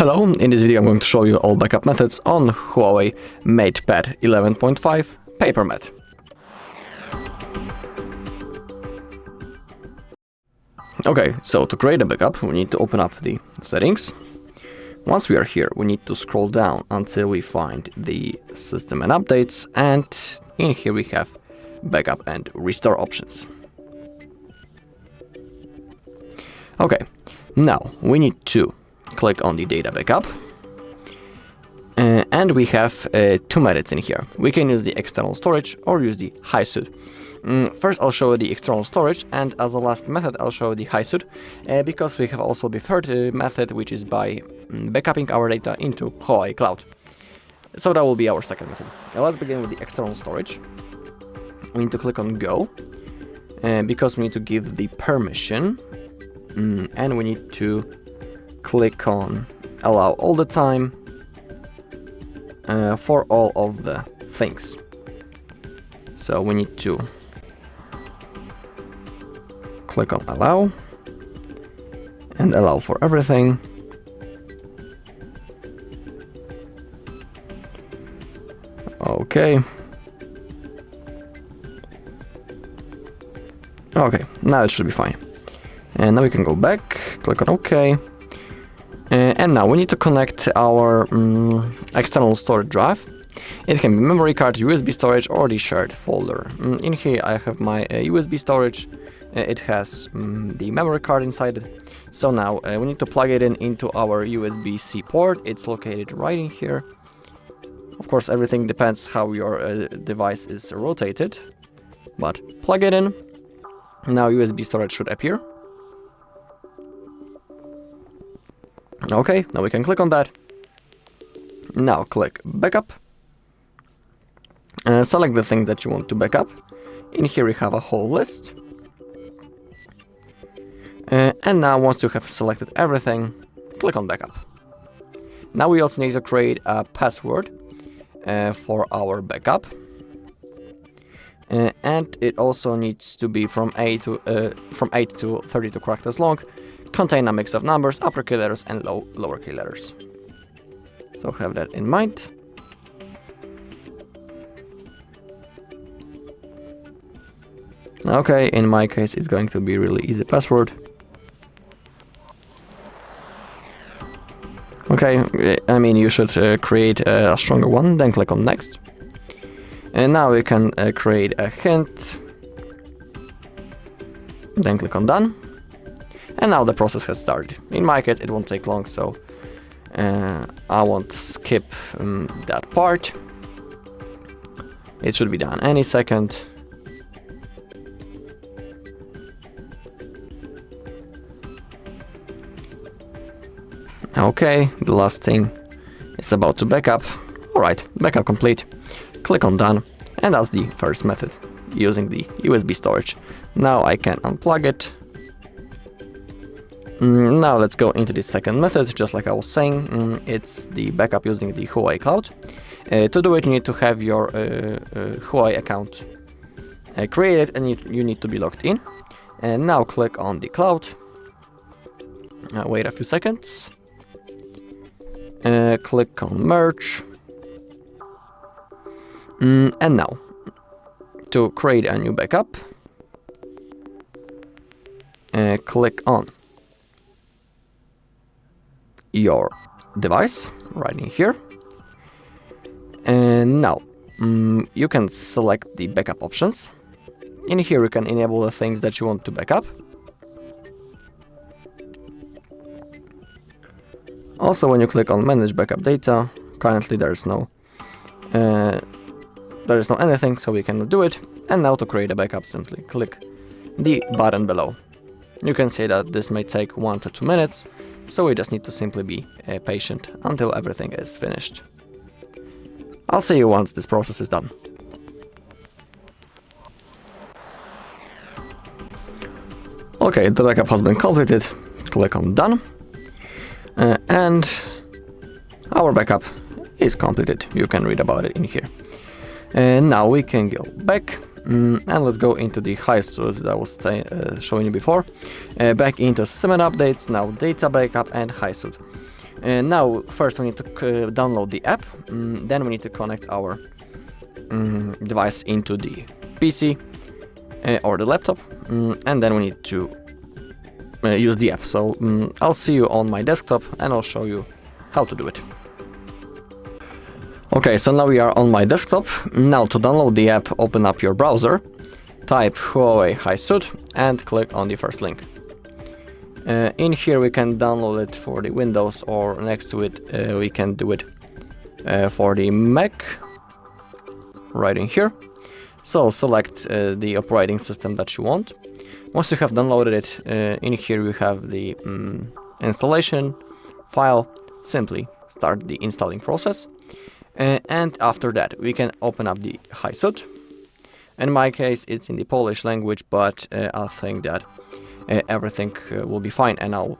Hello, in this video I'm going to show you all backup methods on HUAWEI MatePad 11.5 PaperMatte. Okay, so to create a backup we need to open up the settings. Once we are here we need to scroll down until we find the system and updates, and in here we have backup and restore options. Okay, now we need to click on the data backup, and we have two methods in here. We can use the external storage or use the HiSuite. First I'll show you the external storage, and as a last method I'll show you the HiSuite, because we have also the third method, which is by backupping our data into HUAWEI Cloud. So that will be our second method. Let's begin with the external storage. We need to click on Go, because we need to give the permission, and we need to click on Allow all the time for all of the things. So we need to click on Allow and allow for everything. Okay. Okay, now it should be fine. And now we can go back, click on OK. And now we need to connect our external storage drive. It can be memory card, USB storage, or the shared folder. In here I have my USB storage. It has the memory card inside it. So now we need to plug it into our USB-C port. It's located right in here. Of course, everything depends how your device is rotated. But plug it in. Now USB storage should appear. Okay, now we can click on that. Now click Backup. Select the things that you want to backup. In here we have a whole list. And now once you have selected everything, click on Backup. Now we also need to create a password for our backup. And it also needs to be from 8 to 32 characters long. Contain a mix of numbers, uppercase letters and lowercase letters. So have that in mind. Okay, in my case it's going to be really easy password. Okay, I mean you should create a stronger one, then click on Next. And now we can create a hint. Then click on Done. And now the process has started. In my case it won't take long, so I won't skip that part. It should be done any second. Okay, the last thing is about to backup. Alright, backup complete. Click on Done, and that's the first method, using the USB storage. Now I can unplug it. Now let's go into the second method. Just like I was saying, it's the backup using the HUAWEI Cloud. To do it you need to have your HUAWEI account created, and you need to be logged in. And now click on the cloud. Wait a few seconds. Click on Merge. And now, to create a new backup, click on your device right in here. And now, you can select the backup options. In here you can enable the things that you want to backup. Also, when you click on Manage Backup Data, currently there is no anything, so we cannot do it. And now to create a backup, simply click the button below. You can see that this may take 1 to 2 minutes, so we just need to simply be patient until everything is finished. I'll see you once this process is done. Okay, the backup has been completed. Click on Done. And our backup is completed. You can read about it in here. And now we can go back and let's go into the HiSuite that I was showing you before. Back into system and updates, now data backup and HiSuite. Now, first we need to download the app, then we need to connect our device into the PC or the laptop, and then we need to use the app. So I'll see you on my desktop and I'll show you how to do it. Okay, so now we are on my desktop. Now to download the app, open up your browser, type HUAWEI HiSuite and click on the first link. In here we can download it for the Windows, or next to it we can do it for the Mac, right in here. So select the operating system that you want. Once you have downloaded it, in here you have the installation file. Simply start the installing process. And after that we can open up the HiSuite. In my case it's in the Polish language, but I think that everything will be fine, and I'll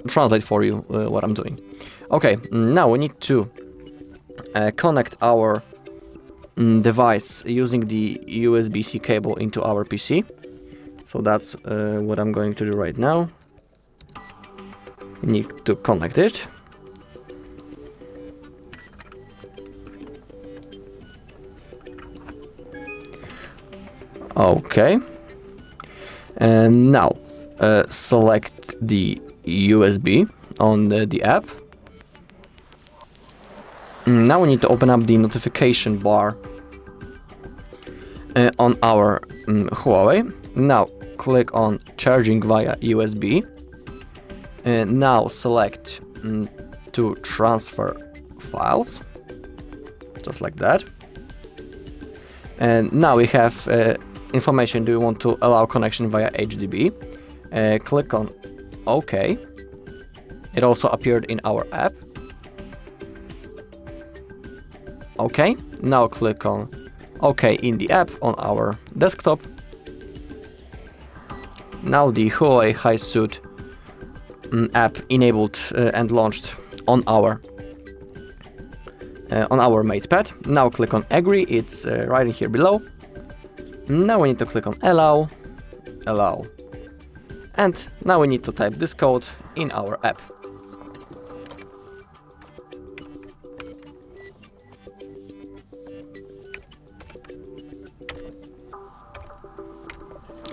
translate for you what I'm doing. Okay, now we need to connect our device using the USB-C cable into our PC. So that's what I'm going to do right now. We need to connect it. Okay. And now select the USB on the app. Now we need to open up the notification bar on our Huawei. Now click on charging via USB. And now select to transfer files, just like that. And now we have information. Do you want to allow connection via HDB? Click on OK. It also appeared in our app. OK. Now click on OK in the app on our desktop. Now the HUAWEI HiSuite app enabled and launched on our MatePad. Now click on Agree. It's right in here below. Now we need to click on Allow, Allow. And now we need to type this code in our app.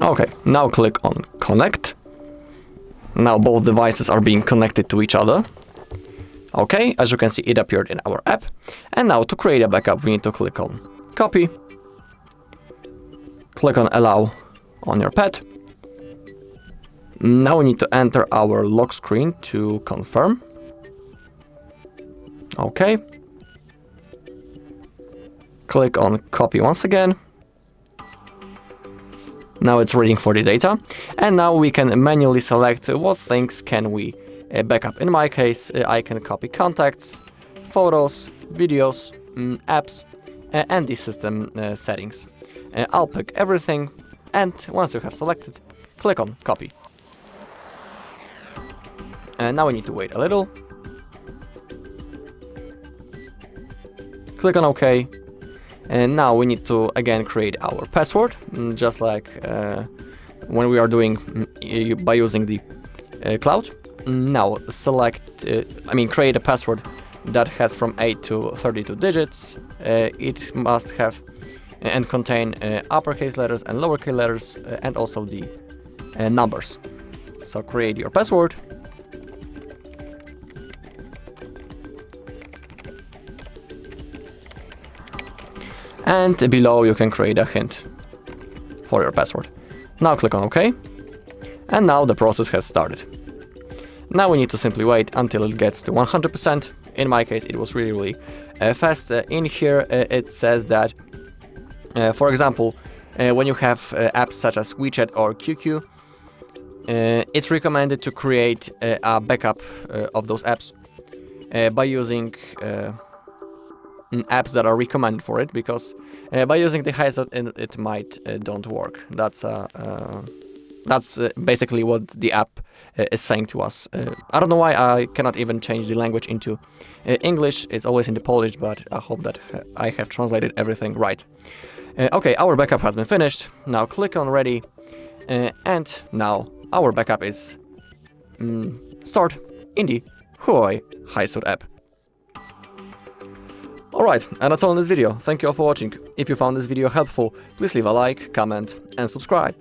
Okay, now click on Connect. Now both devices are being connected to each other. Okay, as you can see, it appeared in our app. And now to create a backup, we need to click on Copy. Click on Allow on your pad. Now we need to enter our lock screen to confirm. Okay. Click on Copy once again. Now it's reading for the data. And now we can manually select what things can we backup. In my case, I can copy contacts, photos, videos, apps, and the system settings. I'll pick everything, and once you have selected, click on Copy. And now we need to wait a little. Click on OK. And now we need to again create our password, just like when we are doing by using the cloud. Now select, create a password that has from 8 to 32 digits. It must have and contain uppercase letters and lowercase letters, and also the numbers. So create your password. And below you can create a hint for your password. Now click on OK. And now the process has started. Now we need to simply wait until it gets to 100%. In my case, it was really fast. In here it says that, for example, when you have apps such as WeChat or QQ, it's recommended to create a backup of those apps by using apps that are recommended for it, because by using the HiSuite it might don't work. That's basically what the app is saying to us. I don't know why I cannot even change the language into English. It's always in the Polish, but I hope that I have translated everything right. Okay, our backup has been finished. Now click on Ready, and now our backup is stored in the HUAWEI HiSuite app. Alright, and that's all in this video. Thank you all for watching. If you found this video helpful, please leave a like, comment, and subscribe.